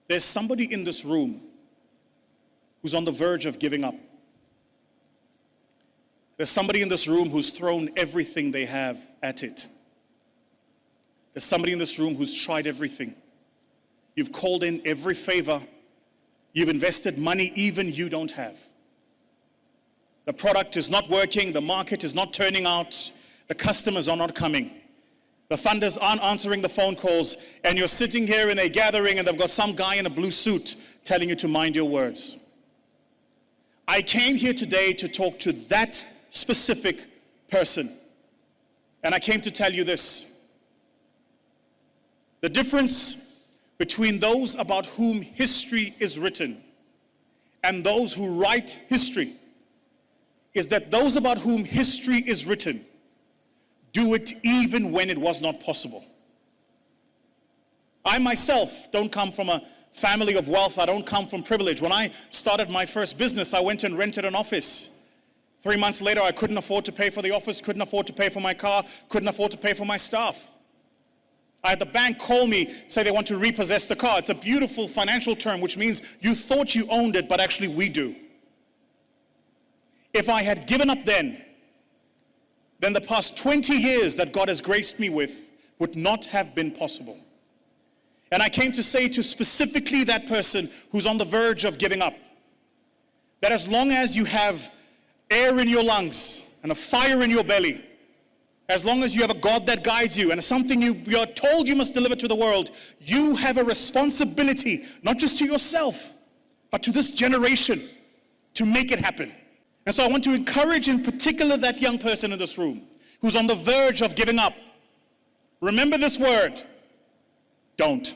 There's somebody in this room who's on the verge of giving up. There's somebody in this room who's thrown everything they have at it. There's somebody in this room who's tried everything. You've called in every favor. You've invested money even you don't have. The product is not working. The market is not turning out. The customers are not coming. The funders aren't answering the phone calls. And you're sitting here in a gathering and they've got some guy in a blue suit telling you to mind your words. I came here today to talk to that specific person. And I came to tell you this. The difference between those about whom history is written and those who write history is that those about whom history is written do it even when it was not possible. I myself don't come from a family of wealth. I don't come from privilege. When I started my first business, I went and rented an office. 3 months later, I couldn't afford to pay for the office, couldn't afford to pay for my car, couldn't afford to pay for my staff. I had the bank call me, say they want to repossess the car. It's a beautiful financial term, which means you thought you owned it, but actually we do. If I had given up then the past 20 years that God has graced me with would not have been possible. And I came to say to specifically that person who's on the verge of giving up, that as long as you have air in your lungs and a fire in your belly, as long as you have a God that guides you and something you're told you must deliver to the world, you have a responsibility, not just to yourself, but to this generation to make it happen. And so I want to encourage in particular that young person in this room who's on the verge of giving up. Remember this word, don't.